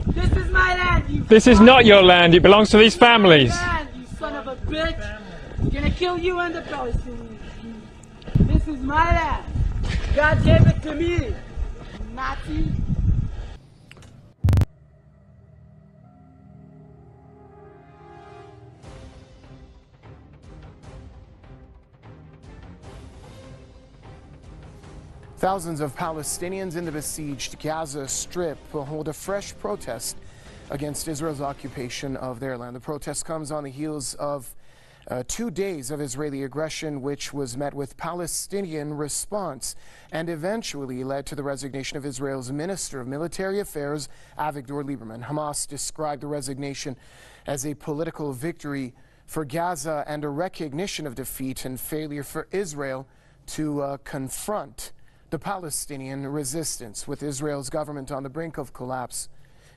This is my land, you This is not your land. It belongs to these families. land, you son of a bitch. I'm gonna kill you and the Palestinians. This is my land. God gave it to me. Nazi. Thousands of Palestinians in the besieged Gaza Strip will hold a fresh protest against Israel's occupation of their land. The protest comes on the heels of 2 days of Israeli aggression, which was met with Palestinian response and eventually led to the resignation of Israel's Minister of Military Affairs, Avigdor Lieberman. Hamas described the resignation as a political victory for Gaza and a recognition of defeat and failure for Israel to confront the Palestinian resistance. With Israel's government on the brink of collapse,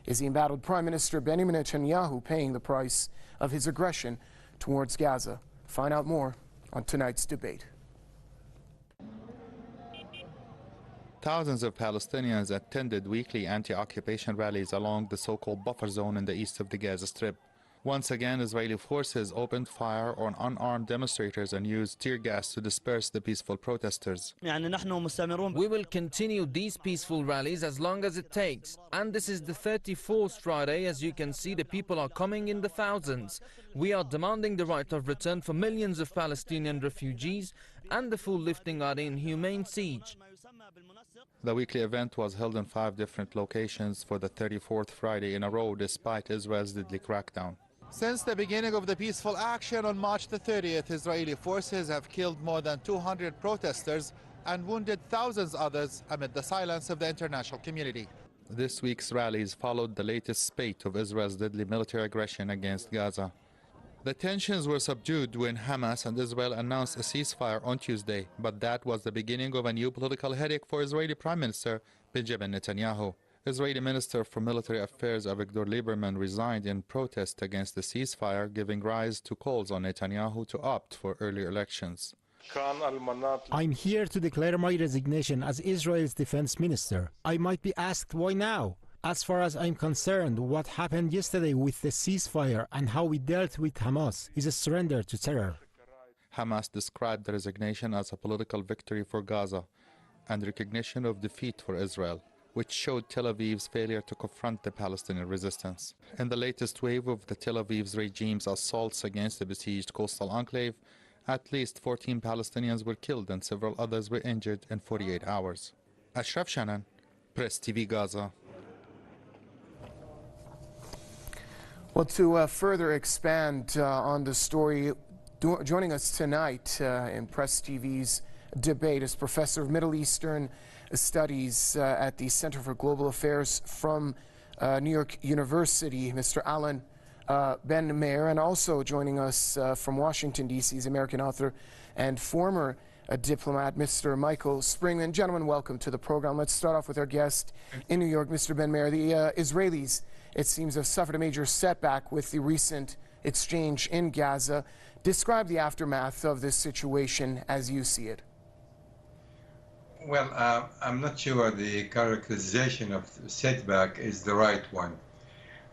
is the embattled Prime Minister Benjamin Netanyahu paying the price of his aggression towards Gaza? Find out more on tonight's debate. Thousands of Palestinians attended weekly anti-occupation rallies along the so-called buffer zone in the east of the Gaza Strip. Once again, Israeli forces opened fire on unarmed demonstrators and used tear gas to disperse the peaceful protesters. We will continue these peaceful rallies as long as it takes. And this is the 34th Friday. As you can see, the people are coming in the thousands. We are demanding the right of return for millions of Palestinian refugees and the full lifting of the inhumane siege. The weekly event was held in 5 different locations for the 34th Friday in a row, despite Israel's deadly crackdown. Since the beginning of the peaceful action on March the 30th, Israeli forces have killed more than 200 protesters and wounded thousands others amid the silence of the international community. This week's rallies followed the latest spate of Israel's deadly military aggression against Gaza. The tensions were subdued when Hamas and Israel announced a ceasefire on Tuesday, but that was the beginning of a new political headache for Israeli Prime Minister Benjamin Netanyahu. Israeli Minister for Military Affairs Avigdor Lieberman resigned in protest against the ceasefire, giving rise to calls on Netanyahu to opt for early elections. I'm here to declare my resignation as Israel's defense minister. I might be asked why now. As far as I'm concerned, what happened yesterday with the ceasefire and how we dealt with Hamas is a surrender to terror. Hamas described the resignation as a political victory for Gaza and recognition of defeat for Israel, which showed Tel Aviv's failure to confront the Palestinian resistance. In the latest wave of the Tel Aviv's regime's assaults against the besieged coastal enclave, at least 14 Palestinians were killed and several others were injured in 48 hours. Ashraf Shannon, Press TV Gaza. Well, to further expand on the story, joining us tonight in Press TV's debate is Professor of Middle Eastern Studies at the Center for Global Affairs from New York University, Mr. Alan Ben Meir, and also joining us from Washington, D.C. is American author and former diplomat, Mr. Michael Springman. Gentlemen, welcome to the program. Let's start off with our guest in New York, Mr. Ben Meir. The Israelis, it seems, have suffered a major setback with the recent exchange in Gaza. Describe the aftermath of this situation as you see it. Well, I'm not sure the characterization of setback is the right one.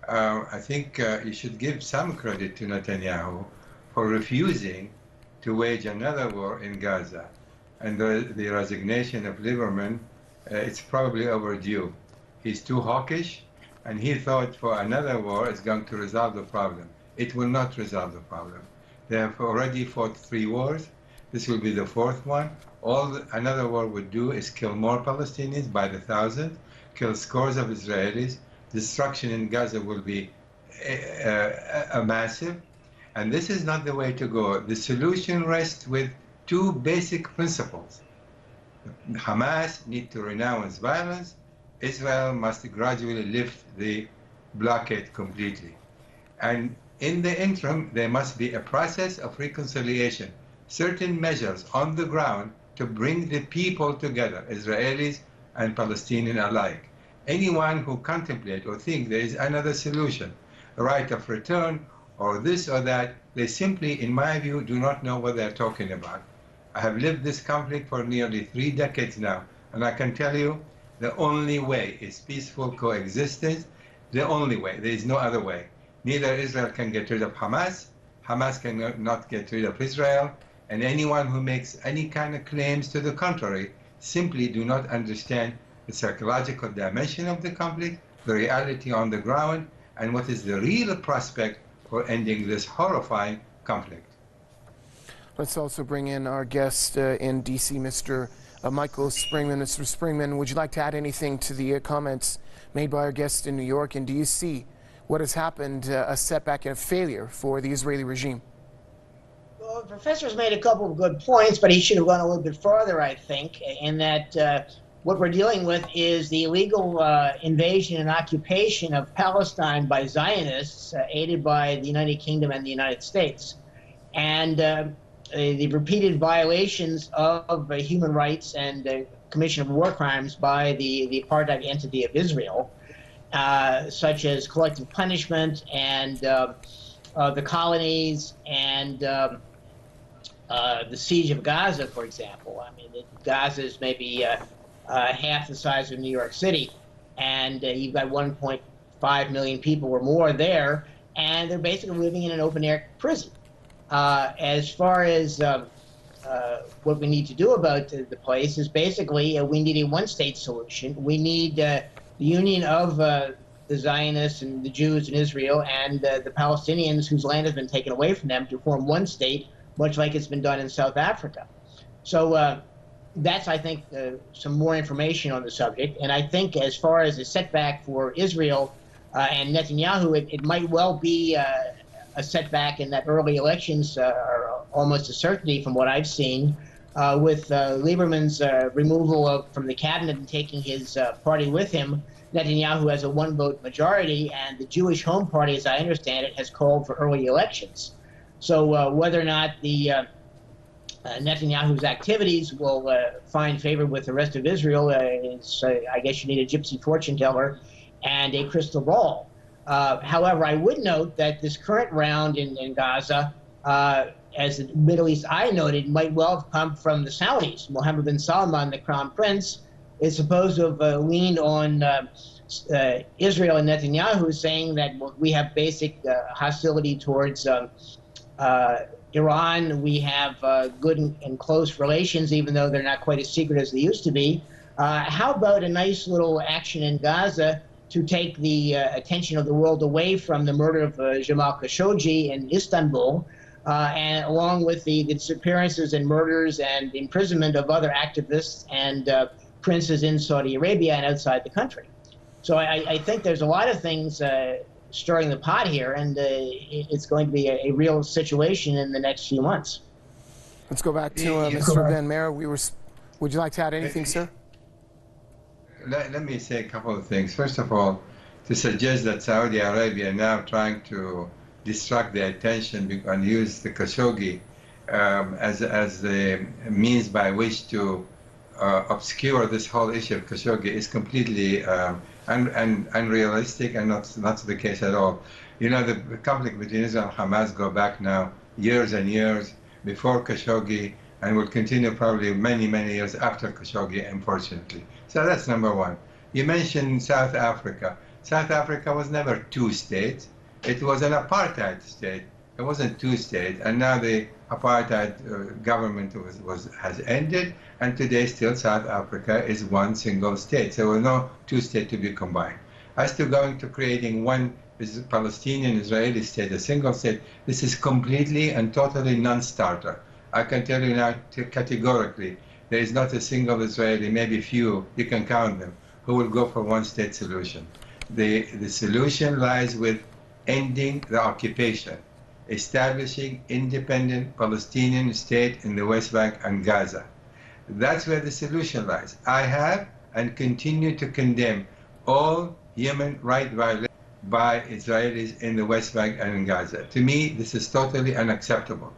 I think you should give some credit to Netanyahu for refusing to wage another war in Gaza. And the resignation of Lieberman, it's probably overdue. He's too hawkish, and he thought for another war is going to resolve the problem. It will not resolve the problem. They have already fought 3 wars. This will be the 4th one. All another war would do is kill more Palestinians by the thousands, kill scores of Israelis. Destruction in Gaza will be massive. And this is not the way to go. The solution rests with 2 basic principles. Hamas needs to renounce violence. Israel must gradually lift the blockade completely. And in the interim, there must be a process of reconciliation, certain measures on the ground to bring the people together, Israelis and Palestinians alike. Anyone who contemplates or thinks there is another solution, a right of return or this or that, they simply, in my view, do not know what they're talking about. I have lived this conflict for nearly 3 decades now, and I can tell you the only way is peaceful coexistence the only way. There is no other way. Neither Israel can get rid of Hamas, Hamas cannot get rid of Israel, and anyone who makes any kind of claims to the contrary simply do not understand the psychological dimension of the conflict, the reality on the ground, and what is the real prospect for ending this horrifying conflict. Let's also bring in our guest in D.C., Mr. Michael Springman. Mr. Springman, would you like to add anything to the comments made by our guest in New York? And do you see what has happened a setback and a failure for the Israeli regime? Well, the professor's made a couple of good points, but he should have gone a little bit further, I think, in that what we're dealing with is the illegal invasion and occupation of Palestine by Zionists, aided by the United Kingdom and the United States. And the repeated violations of human rights and commission of war crimes by the apartheid entity of Israel, such as collective punishment and the colonies and the siege of Gaza, for example. I mean, Gaza is maybe half the size of New York City, and you've got 1.5 million people or more there, and they're basically living in an open-air prison. As far as what we need to do about the place is basically we need a one-state solution. We need the union of the Zionists and the Jews in Israel and the Palestinians whose land has been taken away from them to form one state, much like it's been done in South Africa. So that's, I think, some more information on the subject. And I think as far as a setback for Israel and Netanyahu, it might well be a setback in that early elections are almost a certainty from what I've seen, with Lieberman's removal from the cabinet and taking his party with him. Netanyahu has a one-vote majority, and the Jewish Home Party, as I understand it, has called for early elections. So whether or not the Netanyahu's activities will find favor with the rest of Israel is, I guess you need a gypsy fortune teller and a crystal ball. However, I would note that this current round in Gaza, as the Middle East Eye noted, might well have come from the Saudis. Mohammed bin Salman, the crown prince, is supposed to have leaned on Israel and Netanyahu, saying that we have basic hostility towards Iran. We have good and close relations, even though they're not quite as secret as they used to be. How about a nice little action in Gaza to take the attention of the world away from the murder of Jamal Khashoggi in Istanbul, and along with the disappearances and murders and imprisonment of other activists and princes in Saudi Arabia and outside the country. So I think there's a lot of things stirring the pot here, and it's going to be a real situation in the next few months. Let's go back to Mr. Ben Meir. Would you like to add anything, sir? Let me say a couple of things. First of all, to suggest that Saudi Arabia now trying to distract the attention and use the Khashoggi as the means by which to obscure this whole issue of Khashoggi is completely unrealistic and not the case at all. You know, the conflict between Israel and Hamas go back now years and years before Khashoggi, and will continue probably many, many years after Khashoggi, unfortunately. So that's number one. You mentioned South Africa. South Africa was never two states. It was an apartheid state. It wasn't two states. And now the apartheid government has ended, and today still South Africa is one single state. So there was no two states to be combined. As to going to creating one Palestinian-Israeli state, a single state, this is completely and totally non-starter. I can tell you now categorically, there is not a single Israeli, maybe few, you can count them, who will go for one-state solution. The solution lies with ending the occupation, establishing independent Palestinian state in the West Bank and Gaza. That's where the solution lies. I have and continue to condemn all human rights violations by Israelis in the West Bank and in Gaza. To me, this is totally unacceptable.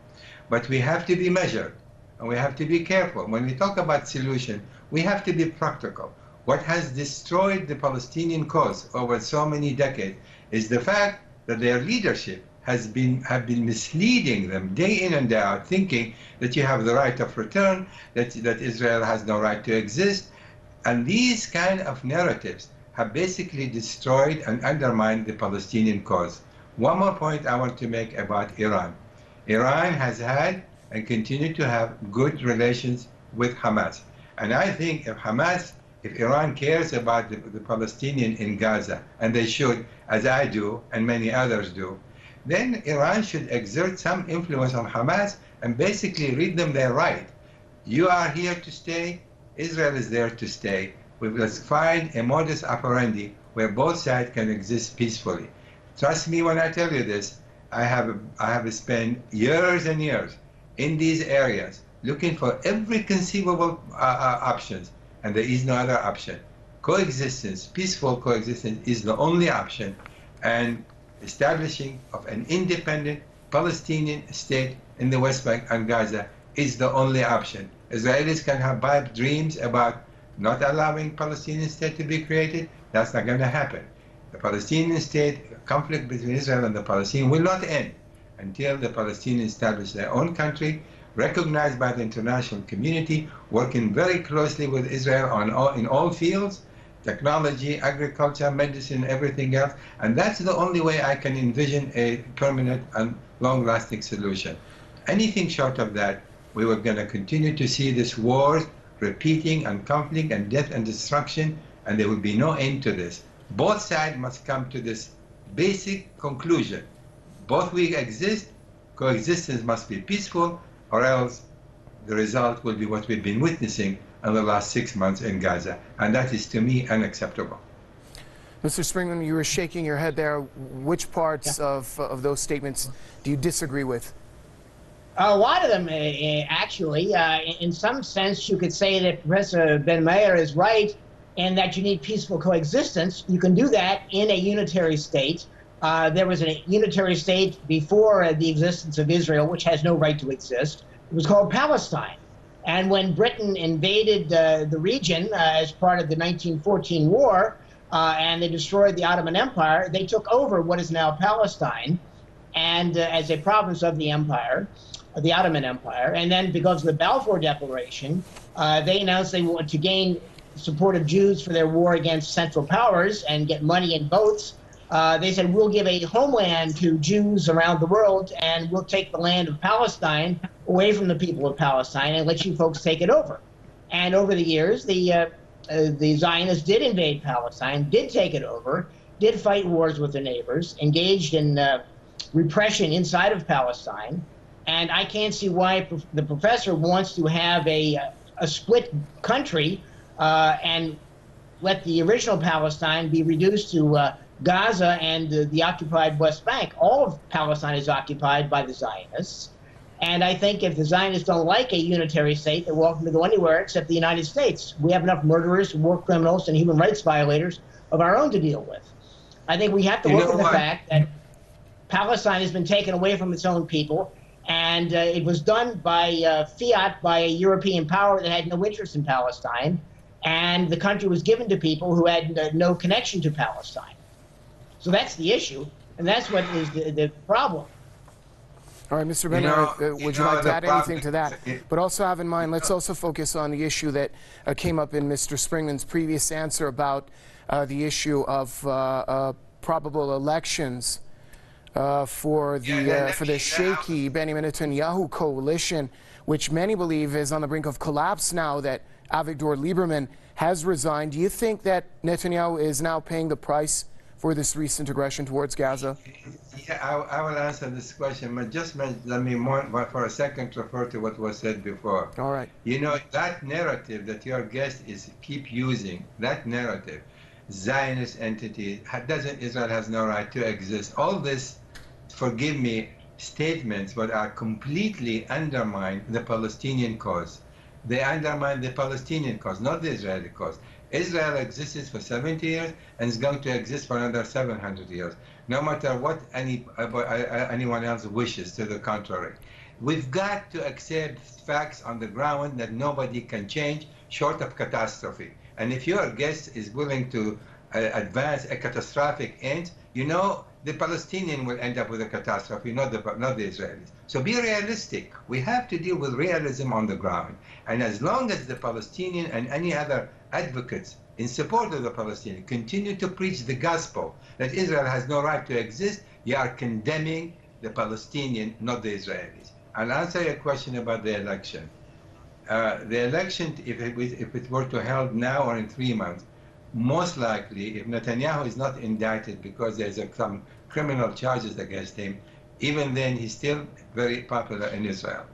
But we have to be measured, and we have to be careful. When we talk about solution, we have to be practical. What has destroyed the Palestinian cause over so many decades is the fact that their leadership have been misleading them day in and day out, thinking that you have the right of return, that Israel has no right to exist. And these kind of narratives have basically destroyed and undermined the Palestinian cause. One more point I want to make about Iran. Iran has had and continue to have good relations with Hamas. And I think if Iran cares about the Palestinian in Gaza, and they should, as I do and many others do, then Iran should exert some influence on Hamas and basically read them their right. You are here to stay, Israel is there to stay. Let's find a modus operandi where both sides can exist peacefully. Trust me when I tell you this, I have spent years and years in these areas looking for every conceivable options, and there is no other option. Coexistence, peaceful coexistence is the only option, and establishing of an independent Palestinian state in the West Bank and Gaza is the only option. Israelis can have pipe dreams about not allowing Palestinian state to be created. That's not going to happen. The Palestinian state, conflict between Israel and the Palestinians will not end until the Palestinians establish their own country, recognized by the international community, working very closely with Israel in all fields, technology, agriculture, medicine, everything else. And that's the only way I can envision a permanent and long-lasting solution. Anything short of that, we were going to continue to see this war repeating and conflict and death and destruction, and there will be no end to this. Both sides must come to this basic conclusion. Both we exist, coexistence must be peaceful, or else the result will be what we've been witnessing in the last 6 months in Gaza. And that is, to me, unacceptable. Mr. Springman, you were shaking your head there. Which parts of those statements do you disagree with? A lot of them, actually. In some sense, you could say that Professor Ben Meir is right in that you need peaceful coexistence. You can do that in a unitary state. There was a unitary state before the existence of Israel, which has no right to exist. It was called Palestine. And when Britain invaded the region as part of the 1914 war, and they destroyed the Ottoman Empire, they took over what is now Palestine and as a province of the empire, the Ottoman Empire. And then because of the Balfour Declaration, they announced they wanted to gain support of Jews for their war against Central Powers and get money and votes. They said, we'll give a homeland to Jews around the world, and we'll take the land of Palestine away from the people of Palestine and let you folks take it over. And over the years, the Zionists did invade Palestine, did take it over, did fight wars with their neighbors, engaged in repression inside of Palestine. And I can't see why the professor wants to have a split country and let the original Palestine be reduced to Gaza and the occupied West Bank. All of Palestine is occupied by the Zionists. And I think if the Zionists don't like a unitary state, they're welcome to go anywhere except the United States. We have enough murderers, war criminals, and human rights violators of our own to deal with. I think we have to look at the fact that Palestine has been taken away from its own people, and it was done by fiat by a European power that had no interest in Palestine, and the country was given to people who had no connection to Palestine. So that's the issue, and that's what is the problem. All right, Mr. Benner, would you like to add anything to that? But also have in mind, let's also focus on the issue that came up in Mr. Springman's previous answer about the issue of probable elections for the shaky Benjamin Netanyahu coalition, which many believe is on the brink of collapse now that Avigdor Lieberman has resigned. Do you think that Netanyahu is now paying the price for this recent aggression towards Gaza? Yeah, I will answer this question, but just let me for a second refer to what was said before. All right. You know, that narrative that your guest keep using, that narrative, Zionist entity, Israel has no right to exist. All this, forgive me, statements but are completely undermine the Palestinian cause. They undermine the Palestinian cause, not the Israeli cause. Israel existed for 70 years and is going to exist for another 700 years, no matter what anyone else wishes to the contrary. We've got to accept facts on the ground that nobody can change short of catastrophe. And if your guest is willing to advance a catastrophic end, you know, the Palestinian will end up with a catastrophe, not the Israelis. So be realistic. We have to deal with realism on the ground. And as long as the Palestinian and any other advocates in support of the Palestinians, continue to preach the gospel that Israel has no right to exist, you are condemning the Palestinian, not the Israelis. I'll answer your question about the election. The election, if it were to held now or in 3 months, most likely, if Netanyahu is not indicted because there's some criminal charges against him, even then he's still very popular in Israel.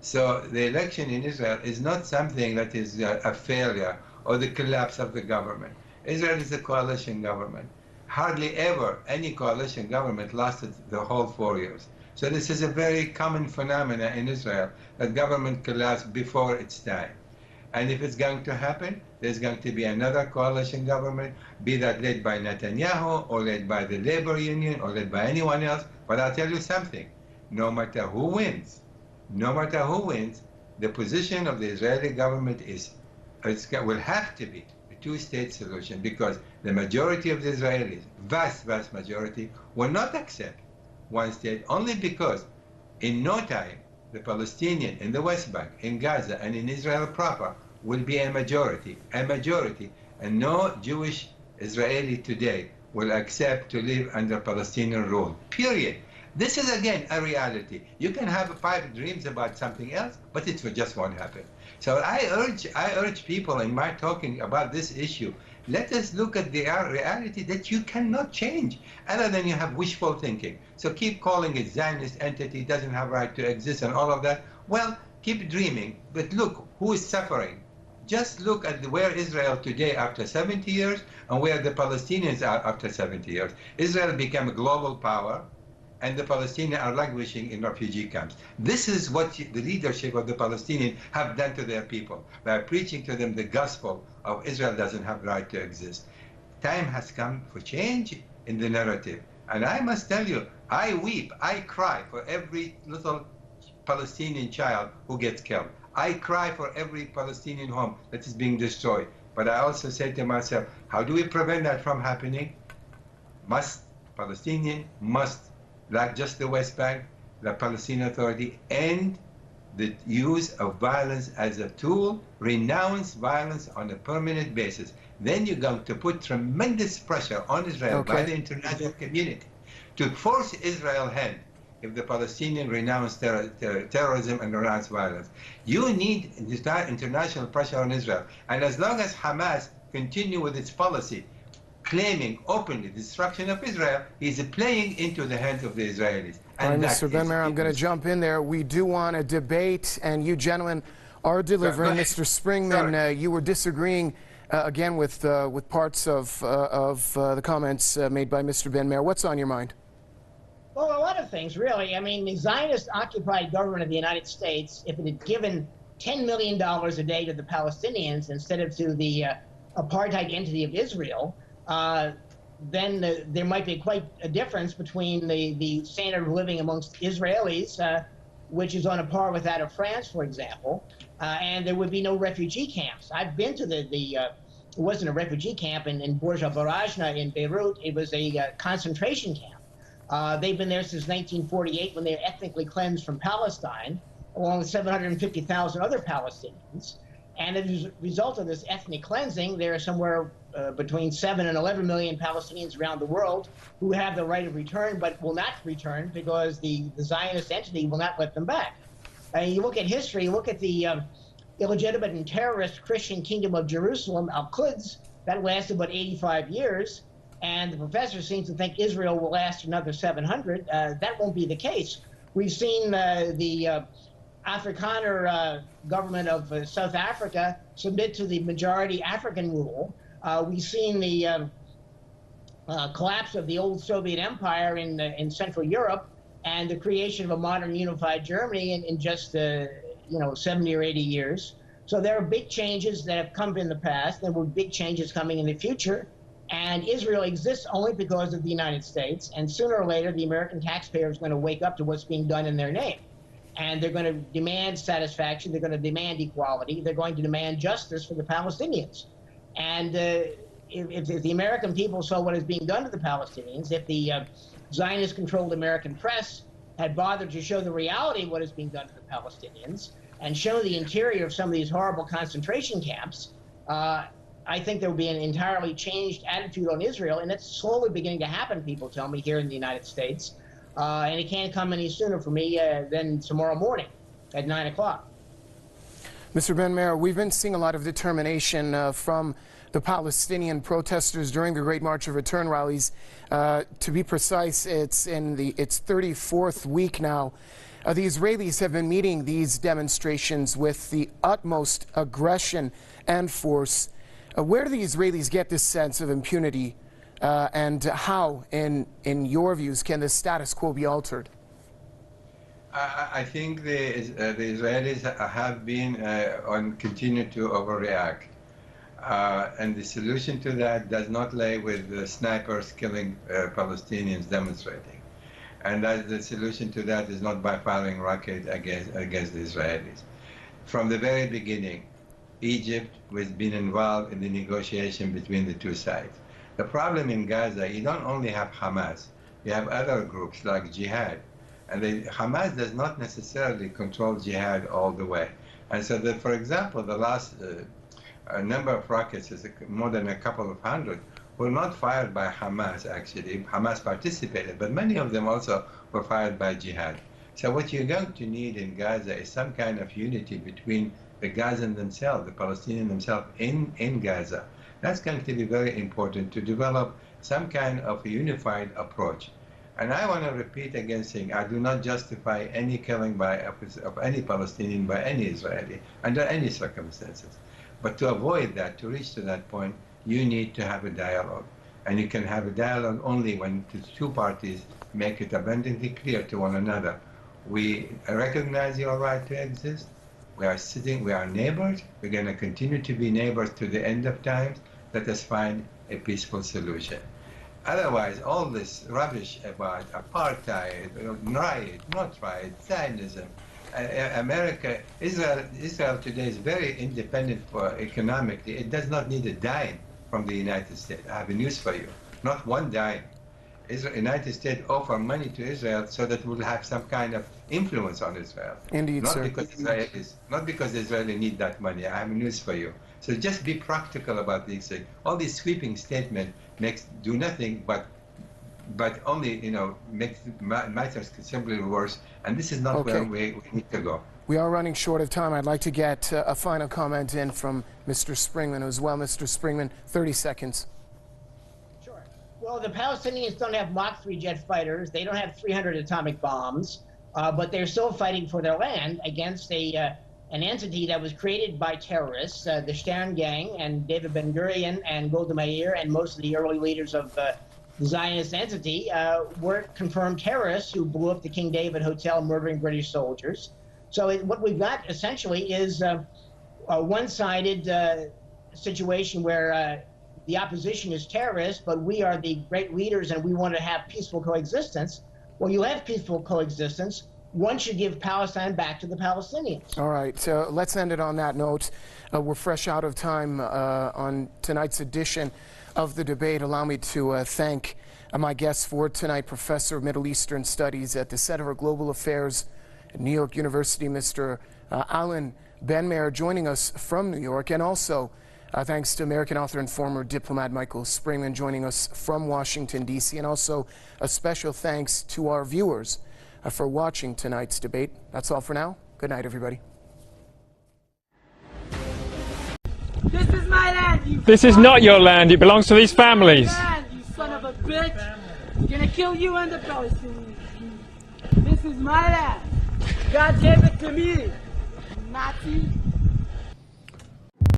So the election in Israel is not something that is a failure or the collapse of the government. Israel is a coalition government. Hardly ever any coalition government lasted the whole 4 years. So this is a very common phenomena in Israel, that government collapse before its time. And if it's going to happen, there's going to be another coalition government, be that led by Netanyahu or led by the labor union or led by anyone else. But I'll tell you something, no matter who wins, the position of the Israeli government will have to be a two-state solution, because the majority of the Israelis, vast majority, will not accept one state, only because in no time the Palestinian in the West Bank, in Gaza, and in Israel proper will be a majority, and no Jewish Israeli today will accept to live under Palestinian rule, period. This is again a reality. You can have pipe dreams about something else, but it just won't happen. So I urge people in my talking about this issue, let us look at the reality that you cannot change, other than you have wishful thinking. So keep calling it Zionist entity, doesn't have right to exist and all of that. Well, keep dreaming, but look who is suffering. Just look at where Israel today after 70 years and where the Palestinians are after 70 years. Israel became a global power, and the Palestinians are languishing in refugee camps. This is what the leadership of the Palestinians have done to their people by preaching to them the gospel of Israel doesn't have the right to exist. Time has come for change in the narrative. And I must tell you, I weep, I cry for every little Palestinian child who gets killed. I cry for every Palestinian home that is being destroyed. But I also say to myself, how do we prevent that from happening? Palestinian must, like just the West Bank, the Palestinian Authority, end the use of violence as a tool, renounce violence on a permanent basis. Then you're going to put tremendous pressure on Israel by the international community to force Israel's hand if the Palestinians renounce terrorism and renounce violence. You need international pressure on Israel. And as long as Hamas continue with its policy, claiming openly destruction of Israel, is playing into the hands of the Israelis. All right, Mr. Ben-Meir, I'm going to jump in there. We do want a debate, and you gentlemen are delivering. Mr. Springman, you were disagreeing again with parts of the comments made by Mr. Ben-Meir. What's on your mind? Well, a lot of things, really. I mean, the Zionist-occupied government of the United States, if it had given $10 million a day to the Palestinians instead of to the apartheid entity of Israel, then there might be quite a difference between the standard of living amongst Israelis, which is on a par with that of France, for example, and there would be no refugee camps. I've been to it wasn't a refugee camp in Borja Barajna in Beirut. It was a concentration camp. They've been there since 1948 when they were ethnically cleansed from Palestine, along with 750,000 other Palestinians. And as a result of this ethnic cleansing, there are somewhere between 7 and 11 million Palestinians around the world who have the right of return but will not return because the Zionist entity will not let them back. You look at history, you look at the illegitimate and terrorist Christian kingdom of Jerusalem, Al-Quds, that lasted about 85 years, and the professor seems to think Israel will last another 700. That won't be the case. We've seen the Afrikaner government of South Africa submit to the majority African rule. We've seen the collapse of the old Soviet Empire in Central Europe and the creation of a modern unified Germany in just 70 or 80 years. So there are big changes that have come in the past. There will be big changes coming in the future. And Israel exists only because of the United States. And sooner or later, the American taxpayer is going to wake up to what's being done in their name. And they're going to demand satisfaction. They're going to demand equality. They're going to demand justice for the Palestinians. And if the American people saw what is being done to the Palestinians, if the Zionist-controlled American press had bothered to show the reality of what is being done to the Palestinians and show the interior of some of these horrible concentration camps, I think there will be an entirely changed attitude on Israel, and it's slowly beginning to happen, people tell me, here in the United States. And it can't come any sooner for me than tomorrow morning at 9 o'clock. Mr. Ben-Meir, we've been seeing a lot of determination from the Palestinian protesters during the Great March of Return rallies. To be precise, it's in its 34th week now. The Israelis have been meeting these demonstrations with the utmost aggression and force. Where do the Israelis get this sense of impunity, and how, in your views, can the status quo be altered? I think the Israelis have been continue to overreact. And the solution to that does not lay with the snipers killing Palestinians demonstrating. And the solution to that is not by firing rockets against the Israelis. From the very beginning, Egypt has been involved in the negotiation between the two sides. The problem in Gaza, you don't only have Hamas, you have other groups like Jihad. And Hamas does not necessarily control Jihad all the way. And so, for example, the last number of rockets, is more than a couple of hundred, were not fired by Hamas, actually. Hamas participated, but many of them also were fired by Jihad. So what you're going to need in Gaza is some kind of unity between the Gazans themselves, the Palestinians themselves in Gaza. That's going to be very important to develop some kind of a unified approach. And I want to repeat again saying, I do not justify any killing of any Palestinian by any Israeli under any circumstances. But to avoid that, to reach to that point, you need to have a dialogue. And you can have a dialogue only when the two parties make it abundantly clear to one another. We recognize your right to exist. We are neighbors. We're going to continue to be neighbors to the end of times. Let us find a peaceful solution. Otherwise, all this rubbish about apartheid, not right, Zionism, Israel today is very independent economically. It does not need a dime from the United States. I have a news for you. Not one dime. The United States offer money to Israel so that it will have some kind of influence on Israel. Indeed, not sir. Not because the Israelis need that money. I have news for you. So just be practical about these things. All these sweeping statements do nothing but only make matters considerably worse. And this is not where we need to go. We are running short of time. I'd like to get a final comment in from Mr. Springman as well. Mr. Springman, 30 seconds. Sure. Well, the Palestinians don't have Mach 3 jet fighters. They don't have 300 atomic bombs, but they're still fighting for their land against an entity that was created by terrorists, the Stern Gang and David Ben-Gurion and Golda Meir and most of the early leaders of the Zionist entity were confirmed terrorists who blew up the King David Hotel, murdering British soldiers. So what we've got essentially is a one-sided situation where the opposition is terrorists, but we are the great leaders and we want to have peaceful coexistence. Well, you have peaceful coexistence once you give Palestine back to the Palestinians. All right, so let's end it on that note. We're fresh out of time on tonight's edition of the debate. Allow me to thank my guests for tonight, Professor of Middle Eastern Studies at the Center for Global Affairs at New York University, Mr. Alan Ben-Meir, joining us from New York, and also thanks to American author and former diplomat Michael Springman joining us from Washington, D.C., and also a special thanks to our viewers for watching tonight's debate. That's all for now. Good night, everybody. This is my land, you This is not your land. It belongs to these families. land, you son of a bitch. I'm gonna kill you and the Palestinians. This is my land. God gave it to me.